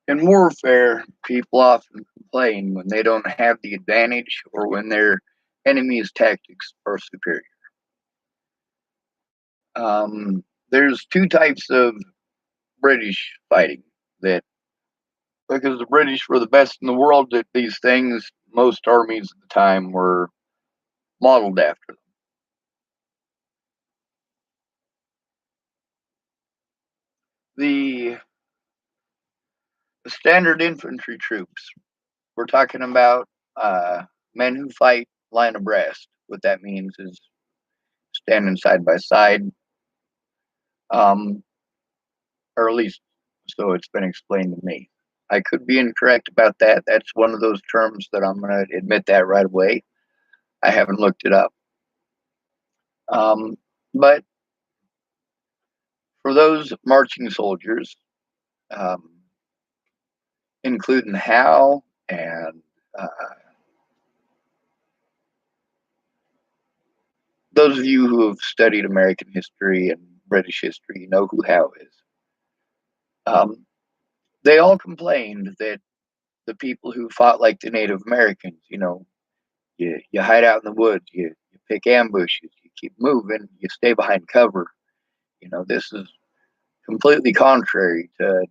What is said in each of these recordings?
In warfare, people often complain when they don't have the advantage or when their enemy's tactics are superior. There's two types of British fighting that, because the British were the best in the world at these things, most armies at the time were modeled after them. The standard infantry troops, we're talking about men who fight line abreast. What that means is standing side by side, um, or at least so it's been explained to me. I could be incorrect about that. That's one of those terms that I'm going to admit that right away. I haven't looked it up. Um, but for those marching soldiers, um, including Howe and uh, those of you who have studied American history and British history know who Howe is. Um, they all complained that the people who fought like the Native Americans, you hide out in the woods, you pick ambushes, you keep moving, you stay behind cover. This is completely contrary to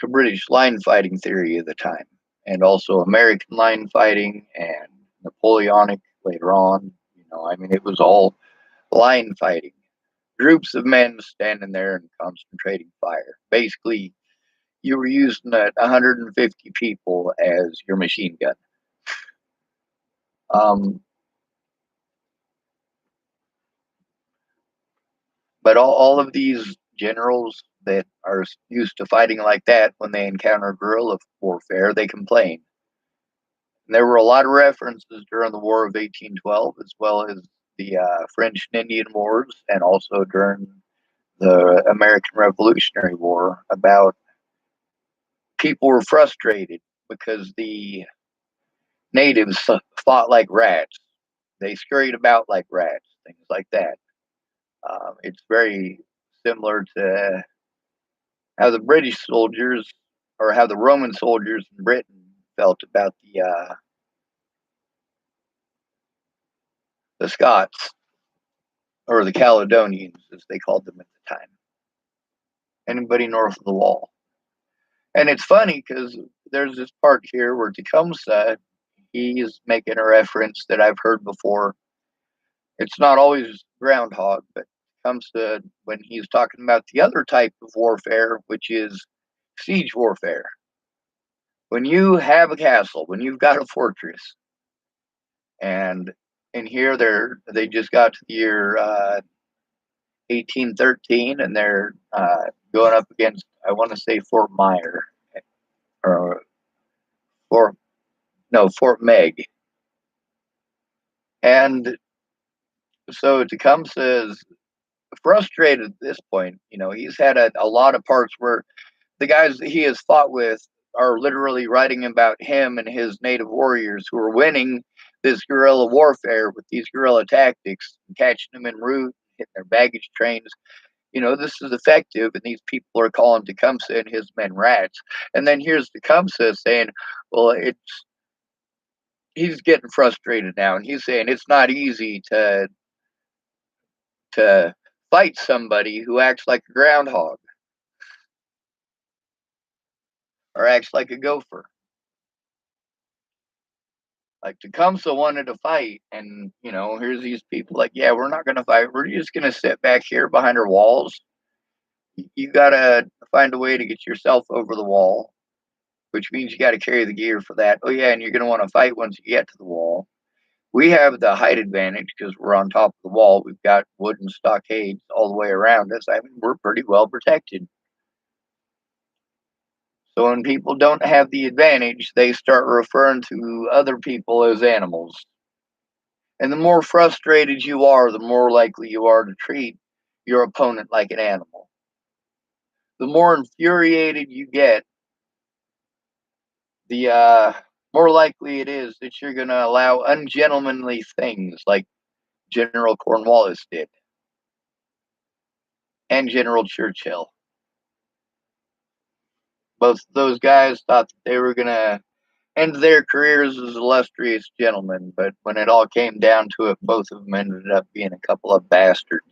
British line fighting theory of the time, and also American line fighting and Napoleonic later on. I mean, it was all line fighting. Groups of men standing there and concentrating fire. Basically, you were using 150 people as your machine gun. Um, but all of these generals that are used to fighting like that, when they encounter guerrilla warfare, they complain. And there were a lot of references during the War of 1812, as well as the French and Indian Wars, and also during the American Revolutionary War, about people were frustrated because the natives fought like rats. They scurried about like rats, things like that. It's very similar to how the British soldiers, or how the Roman soldiers in Britain felt about the Scots, or the Caledonians, as they called them at the time. Anybody north of the wall. And it's funny because there's this part here where Tecumseh, he is making a reference that I've heard before. It's not always groundhog, but comes to when he's talking about the other type of warfare, which is siege warfare. When you have a castle, when you've got a fortress, and in here they just got to the year 1813, and they're going up against, I want to say, Fort Myer, or Fort no Fort Meg, and so Tecumseh is frustrated at this point. He's had a lot of parts where the guys that he has fought with are literally writing about him and his native warriors who are winning this guerrilla warfare with these guerrilla tactics, and catching them en route, hitting their baggage trains. This is effective, and these people are calling Tecumseh and his men rats. And then here's Tecumseh saying, well, he's getting frustrated now, and he's saying it's not easy to fight somebody who acts like a groundhog or acts like a gopher. Like Tecumseh wanted to fight, and here's these people like, yeah, we're not going to fight. We're just going to sit back here behind our walls. You got to find a way to get yourself over the wall, which means you got to carry the gear for that. Oh yeah, and you're going to want to fight once you get to the wall. We have the height advantage because we're on top of the wall. We've got wooden stockades all the way around us. I mean, we're pretty well protected. So when people don't have the advantage, they start referring to other people as animals. And the more frustrated you are, the more likely you are to treat your opponent like an animal. The more infuriated you get, the more likely it is that you're going to allow ungentlemanly things like General Cornwallis did, and General Churchill. Both those guys thought that they were going to end their careers as illustrious gentlemen, but when it all came down to it, both of them ended up being a couple of bastards.